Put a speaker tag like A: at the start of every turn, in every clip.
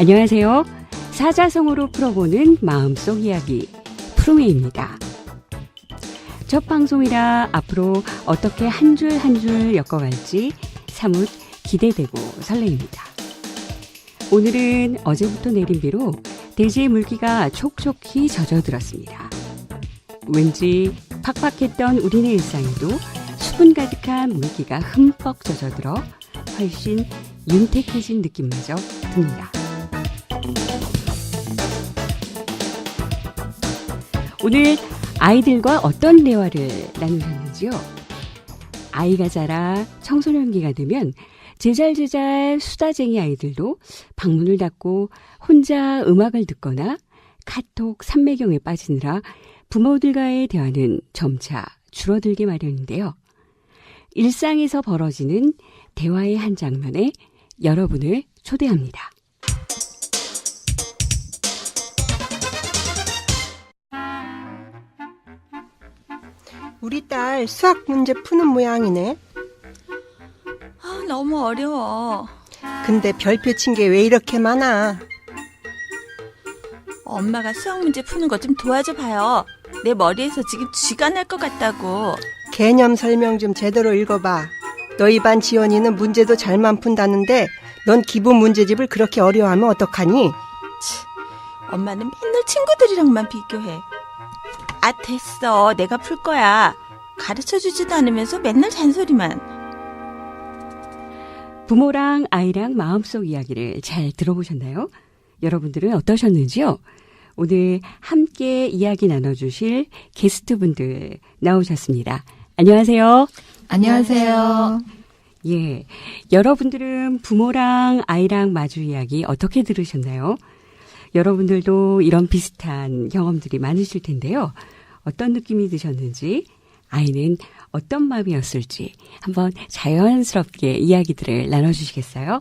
A: 안녕하세요. 사자성어로 풀어보는 마음속 이야기 푸르메입니다. 첫 방송이라 앞으로 어떻게 한 줄 한 줄 엮어갈지 사뭇 기대되고 설레입니다. 오늘은 어제부터 내린 비로 대지의 물기가 촉촉히 젖어들었습니다. 왠지 팍팍했던 우리네 일상에도 수분 가득한 물기가 흠뻑 젖어들어 훨씬 윤택해진 느낌마저 듭니다. 오늘 아이들과 어떤 대화를 나누셨는지요? 아이가 자라 청소년기가 되면 제잘제잘 수다쟁이 아이들도 방문을 닫고 혼자 음악을 듣거나 카톡 삼매경에 빠지느라 부모들과의 대화는 점차 줄어들게 마련인데요. 일상에서 벌어지는 대화의 한 장면에 여러분을 초대합니다.
B: 우리 딸 수학 문제 푸는 모양이네.
C: 너무 어려워.
B: 근데 별표 친 게 왜 이렇게 많아?
C: 엄마가 수학 문제 푸는 거 좀 도와줘 봐요. 내 머리에서 지금 쥐가 날 것 같다고.
B: 개념 설명 좀 제대로 읽어봐. 너희 반 지연이는 문제도 잘만 푼다는데 넌 기본 문제집을 그렇게 어려워하면 어떡하니?
C: 엄마는 맨날 친구들이랑만 비교해. 됐어. 내가 풀 거야. 가르쳐주지도 않으면서 맨날 잔소리만.
A: 부모랑 아이랑 마음속 이야기를 잘 들어보셨나요? 여러분들은 어떠셨는지요? 오늘 함께 이야기 나눠주실 게스트분들 나오셨습니다. 안녕하세요.
D: 안녕하세요.
A: 예, 여러분들은 부모랑 아이랑 마주 이야기 어떻게 들으셨나요? 여러분들도 이런 비슷한 경험들이 많으실 텐데요. 어떤 느낌이 드셨는지, 아이는 어떤 마음이었을지 한번 자연스럽게 이야기들을 나눠주시겠어요?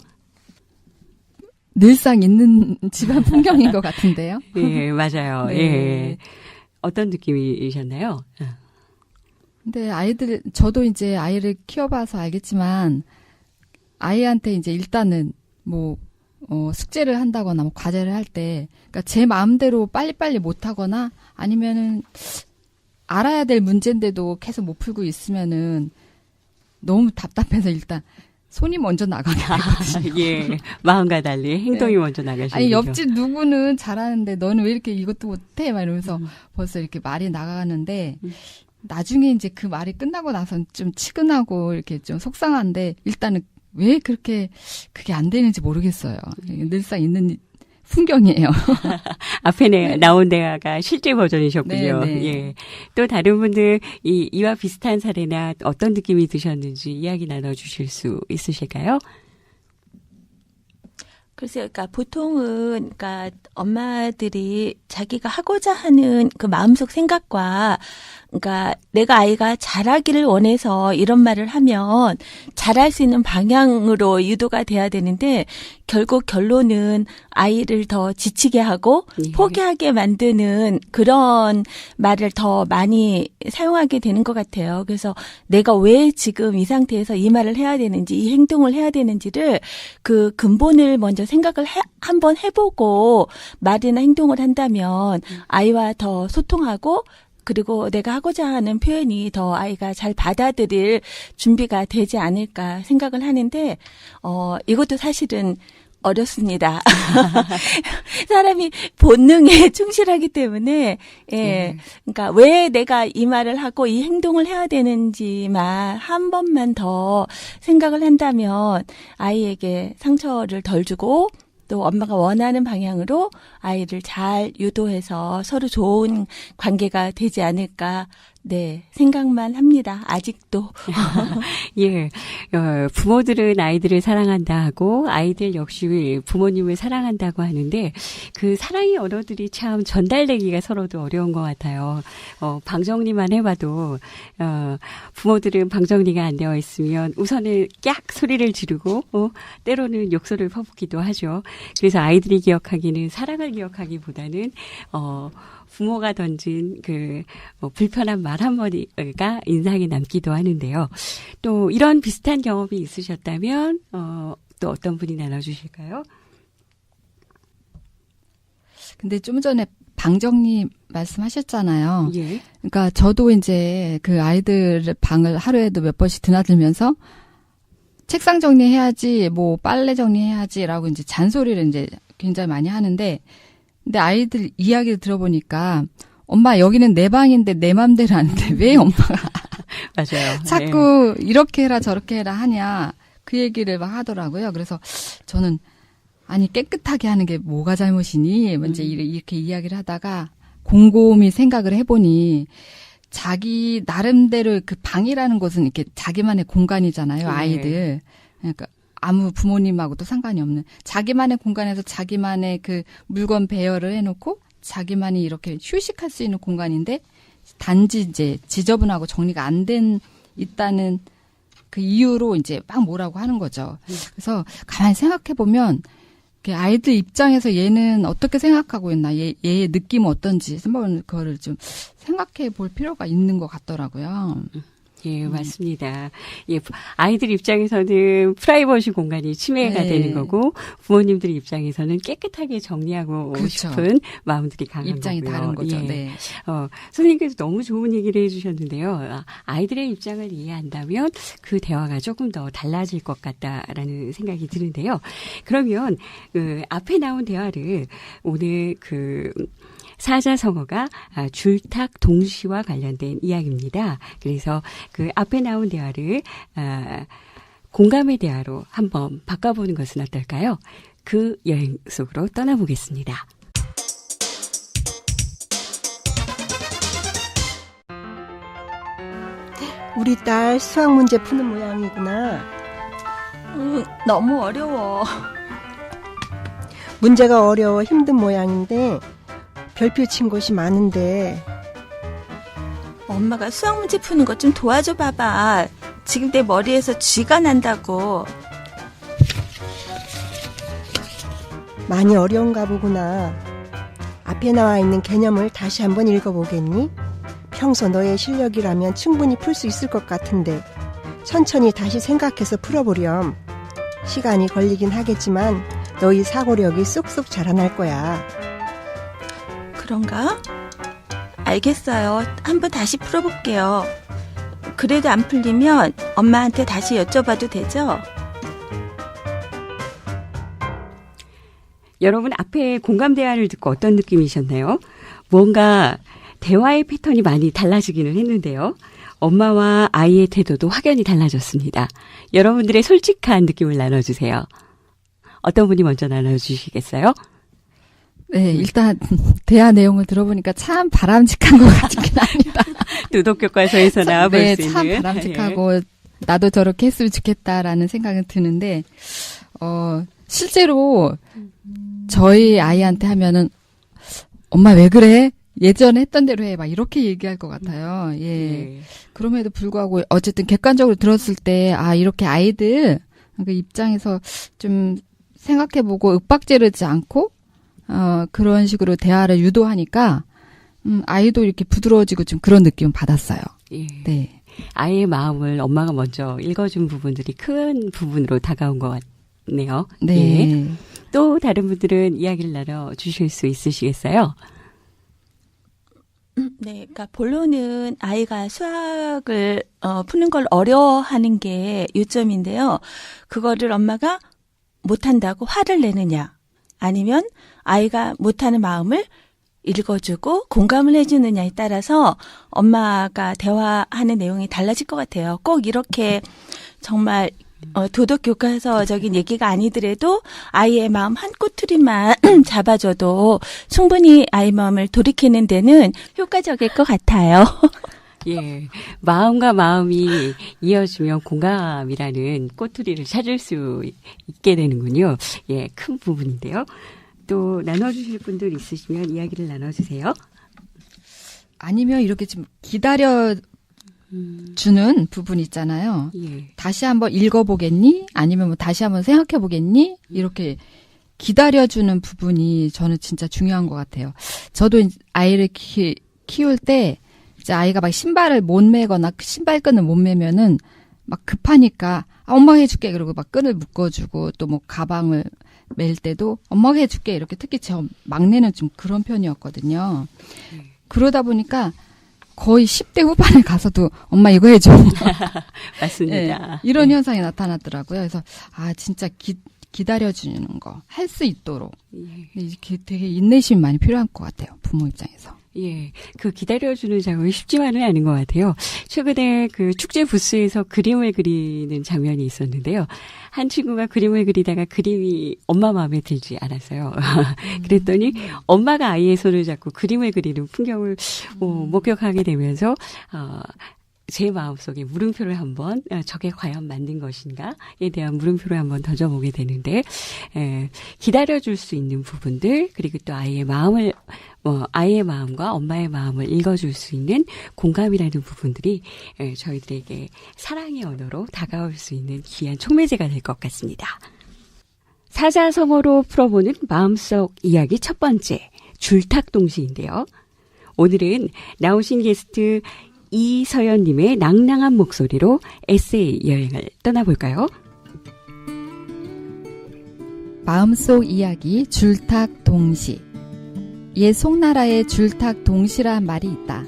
D: 늘상 있는 집안 풍경인 것 같은데요.
A: 예, 맞아요.
D: 네.
A: 예. 어떤 느낌이셨나요?
D: 근데 저도 이제 아이를 키워봐서 알겠지만, 아이한테 이제 일단은 숙제를 한다거나 과제를 할 때, 그러니까 제 마음대로 빨리빨리 못하거나 아니면은 알아야 될 문제인데도 계속 못 풀고 있으면은 너무 답답해서 일단 손이 먼저 나가게 되거든요.
A: 예, 마음과 달리 행동이
D: 네.
A: 먼저 나가시는
D: 아니,
A: 거죠.
D: 옆집 누구는 잘하는데 너는 왜 이렇게 이것도 못해? 막 이러면서 벌써 이렇게 말이 나가는데, 나중에 이제 그 말이 끝나고 나선 좀 치근하고 이렇게 좀 속상한데, 일단은 왜 그렇게 그게 안 되는지 모르겠어요. 늘상 있는 풍경이에요.
A: 앞에 나온 대화가 실제 버전이셨군요.
D: 네, 네.
A: 예. 또 다른 분들 이와 비슷한 사례나 어떤 느낌이 드셨는지 이야기 나눠주실 수 있으실까요?
C: 글쎄요, 그러니까 보통은, 엄마들이 자기가 하고자 하는 그 마음속 생각과, 내가 아이가 잘하기를 원해서 이런 말을 하면 잘할 수 있는 방향으로 유도가 돼야 되는데, 결국 결론은 아이를 더 지치게 하고
A: 예.
C: 포기하게 만드는 그런 말을 더 많이 사용하게 되는 것 같아요. 그래서 내가 왜 지금 이 상태에서 이 말을 해야 되는지, 이 행동을 해야 되는지를 그 근본을 먼저 생각을 한번 해보고 말이나 행동을 한다면 아이와 더 소통하고, 그리고 내가 하고자 하는 표현이 더 아이가 잘 받아들일 준비가 되지 않을까 생각을 하는데, 이것도 사실은 어렵습니다. 사람이 본능에 충실하기 때문에, 예. 그러니까 왜 내가 이 말을 하고 이 행동을 해야 되는지만 한 번만 더 생각을 한다면 아이에게 상처를 덜 주고, 또 엄마가 원하는 방향으로 아이를 잘 유도해서 서로 좋은 관계가 되지 않을까, 네, 생각만 합니다. 아직도.
A: 예, 부모들은 아이들을 사랑한다 하고 아이들 역시 부모님을 사랑한다고 하는데 그 사랑의 언어들이 참 전달되기가 서로도 어려운 것 같아요. 방정리만 해봐도 부모들은 방정리가 안 되어 있으면 우선은 깍 소리를 지르고 때로는 욕설을 퍼붓기도 하죠. 그래서 아이들이 기억하기는 사랑을 기억하기보다는 부모가 던진 불편한 말 한마디가 인상에 남기도 하는데요. 또 이런 비슷한 경험이 있으셨다면 또 어떤 분이 나눠주실까요?
D: 근데 좀 전에 방정리 말씀하셨잖아요.
A: 예.
D: 그러니까 저도 이제 그 아이들 방을 하루에도 몇 번씩 드나들면서 책상 정리해야지, 뭐 빨래 정리해야지라고 이제 잔소리를 이제 굉장히 많이 하는데, 근데 아이들 이야기를 들어보니까 엄마 여기는 내 방인데 내 맘대로 하는데 왜 엄마가
A: 맞아요.
D: 자꾸 이렇게 해라 저렇게 해라 하냐 그 얘기를 막 하더라고요. 그래서 저는 아니 깨끗하게 하는 게 뭐가 잘못이니 먼저 이렇게 이야기를 하다가 곰곰이 생각을 해보니 자기 나름대로 그 방이라는 것은 이렇게 자기만의 공간이잖아요. 아이들. 그러니까 아무 부모님하고도 상관이 없는 자기만의 공간에서 자기만의 그 물건 배열을 해놓고 자기만이 이렇게 휴식할 수 있는 공간인데 단지 이제 지저분하고 정리가 안 된 있다는 그 이유로 이제 막 뭐라고 하는 거죠. 그래서 가만히 생각해 보면 아이들 입장에서 얘는 어떻게 생각하고 있나, 얘의 느낌은 어떤지 한번 그거를 좀 생각해 볼 필요가 있는 것 같더라고요.
A: 예, 맞습니다. 예, 아이들 입장에서는 프라이버시 공간이 침해가
D: 네.
A: 되는 거고, 부모님들 입장에서는 깨끗하게 정리하고
D: 그렇죠.
A: 싶은 마음들이 강한
D: 입장이
A: 거고요.
D: 다른 거죠.
A: 예.
D: 네.
A: 선생님께서 너무 좋은 얘기를 해주셨는데요. 아이들의 입장을 이해한다면 그 대화가 조금 더 달라질 것 같다라는 생각이 드는데요. 그러면 그 앞에 나온 대화를 오늘 그 사자성어가 줄탁 동시와 관련된 이야기입니다. 그래서 그 앞에 나온 대화를 공감의 대화로 한번 바꿔보는 것은 어떨까요? 그 여행 속으로 떠나보겠습니다.
B: 우리 딸 수학 문제 푸는 모양이구나.
C: 너무 어려워.
B: 문제가 어려워 힘든 모양인데 별표 친 곳이 많은데
C: 엄마가 수학 문제 푸는 것 좀 도와줘 봐봐. 지금 내 머리에서 쥐가 난다고.
B: 많이 어려운가 보구나. 앞에 나와 있는 개념을 다시 한번 읽어보겠니? 평소 너의 실력이라면 충분히 풀 수 있을 것 같은데 천천히 다시 생각해서 풀어보렴. 시간이 걸리긴 하겠지만 너희 사고력이 쏙쏙 자라날 거야.
C: 그런가? 알겠어요. 한번 다시 풀어볼게요. 그래도 안 풀리면 엄마한테 다시 여쭤봐도 되죠?
A: 여러분 앞에 공감 대화를 듣고 어떤 느낌이셨나요? 뭔가 대화의 패턴이 많이 달라지기는 했는데요. 엄마와 아이의 태도도 확연히 달라졌습니다. 여러분들의 솔직한 느낌을 나눠주세요. 어떤 분이 먼저 나눠주시겠어요?
D: 네, 일단 대화 내용을 들어보니까 참 바람직한 것 같긴 합니다.
A: 도덕교과서에서 나와볼
D: 네,
A: 수 있는.
D: 참 바람직하고 나도 저렇게 했으면 좋겠다라는 생각은 드는데 실제로 저희 아이한테 하면은 엄마 왜 그래? 예전에 했던 대로 해. 막 이렇게 얘기할 것 같아요. 예.
A: 네.
D: 그럼에도 불구하고 어쨌든 객관적으로 들었을 때 아이렇게 아이들 그 입장에서 좀 생각해보고 윽박지르지 않고 그런 식으로 대화를 유도하니까 아이도 이렇게 부드러워지고 좀 그런 느낌을 받았어요.
A: 예.
D: 네.
A: 아이의 마음을 엄마가 먼저 읽어준 부분들이 큰 부분으로 다가온 것 같네요.
D: 네.
A: 예. 또 다른 분들은 이야기를 나눠주실 수 있으시겠어요?
C: 네, 그러니까 본론은 아이가 수학을 푸는 걸 어려워하는 게 요점인데요. 그거를 엄마가 못한다고 화를 내느냐, 아니면 아이가 못하는 마음을 읽어주고 공감을 해주느냐에 따라서 엄마가 대화하는 내용이 달라질 것 같아요. 꼭 이렇게 정말 도덕교과서적인 얘기가 아니더라도 아이의 마음 한 꼬투리만 잡아줘도 충분히 아이 마음을 돌이키는 데는 효과적일 것 같아요.
A: 예. 마음과 마음이 이어지면 공감이라는 꼬투리를 찾을 수 있게 되는군요. 예, 큰 부분인데요. 또 나눠주실 분들 있으시면 이야기를 나눠주세요.
D: 아니면 이렇게 좀 기다려 주는 부분 있잖아요.
A: 예.
D: 다시 한번 읽어보겠니? 아니면 뭐 다시 한번 생각해보겠니? 이렇게 기다려주는 부분이 저는 진짜 중요한 것 같아요. 저도 아이를 키울 때 이제 아이가 막 신발을 못 매거나 신발끈을 못 매면은 막 급하니까 엄마가 해줄게 그러고 막 끈을 묶어주고 또 뭐 가방을 맬 때도 엄마가 해줄게 이렇게 특히 저 막내는 좀 그런 편이었거든요. 그러다 보니까 거의 10대 후반에 가서도 엄마 이거 해줘.
A: 맞습니다.
D: 이런 현상이 나타났더라고요. 그래서 진짜 기다려주는 거 할 수 있도록 이게 되게 인내심이 많이 필요한 것 같아요. 부모 입장에서.
A: 예, 그 기다려주는 작업이 쉽지만은 않은 것 같아요. 최근에 그 축제 부스에서 그림을 그리는 장면이 있었는데요. 한 친구가 그림을 그리다가 그림이 엄마 마음에 들지 않았어요. 그랬더니 엄마가 아이의 손을 잡고 그림을 그리는 풍경을 목격하게 되면서 제 마음속에 물음표를 한번 저게 과연 맞는 것인가에 대한 물음표를 한번 던져보게 되는데 기다려줄 수 있는 부분들 그리고 또 아이의 마음을 아이의 마음과 엄마의 마음을 읽어줄 수 있는 공감이라는 부분들이 저희들에게 사랑의 언어로 다가올 수 있는 귀한 촉매제가 될 것 같습니다. 사자성어로 풀어보는 마음속 이야기 첫 번째 줄탁동시인데요. 오늘은 나오신 게스트 이서연님의 낭낭한 목소리로 에세이 여행을 떠나볼까요?
D: 마음속 이야기 줄탁 동시. 옛 송나라에 줄탁 동시란 말이 있다.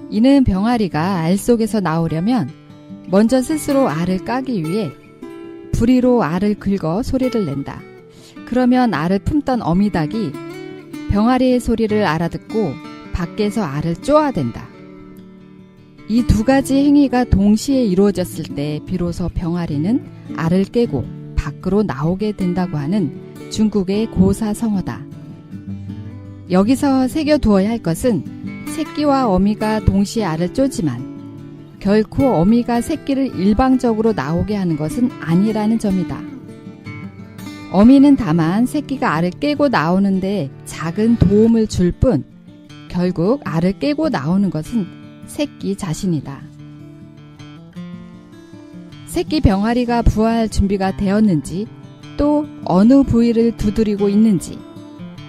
D: 이는 병아리가 알 속에서 나오려면 먼저 스스로 알을 까기 위해 부리로 알을 긁어 소리를 낸다. 그러면 알을 품던 어미닭이 병아리의 소리를 알아듣고 밖에서 알을 쪼아댄다. 이 두 가지 행위가 동시에 이루어졌을 때 비로소 병아리는 알을 깨고 밖으로 나오게 된다고 하는 중국의 고사성어다. 여기서 새겨두어야 할 것은 새끼와 어미가 동시에 알을 쪼지만 결코 어미가 새끼를 일방적으로 나오게 하는 것은 아니라는 점이다. 어미는 다만 새끼가 알을 깨고 나오는데 작은 도움을 줄 뿐 결국 알을 깨고 나오는 것은 새끼 자신이다. 새끼 병아리가 부화할 준비가 되었는지 또 어느 부위를 두드리고 있는지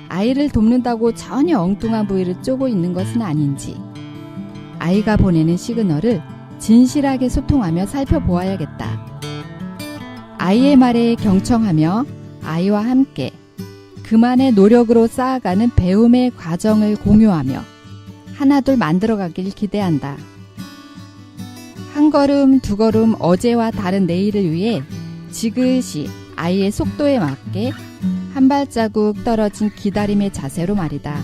D: 아이를 돕는다고 전혀 엉뚱한 부위를 쪼고 있는 것은 아닌지 아이가 보내는 시그널을 진실하게 소통하며 살펴보아야겠다. 아이의 말에 경청하며 아이와 함께 그만의 노력으로 쌓아가는 배움의 과정을 공유하며 하나둘 만들어가길 기대한다. 한 걸음 두 걸음 어제와 다른 내일을 위해 지그시 아이의 속도에 맞게 한 발자국 떨어진 기다림의 자세로 말이다.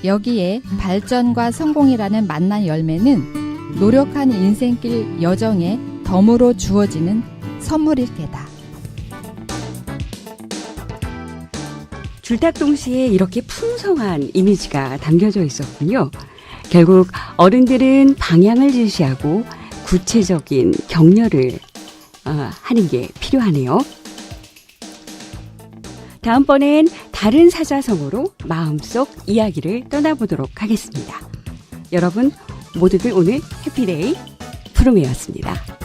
D: 여기에 발전과 성공이라는 만난 열매는 노력한 인생길 여정에 덤으로 주어지는 선물일 테다.
A: 줄탁동시에 이렇게 풍성한 이미지가 담겨져 있었군요. 결국 어른들은 방향을 제시하고 구체적인 격려를 하는 게 필요하네요. 다음번엔 다른 사자성어로 마음속 이야기를 떠나보도록 하겠습니다. 여러분 모두들 오늘 해피데이 푸르메였습니다.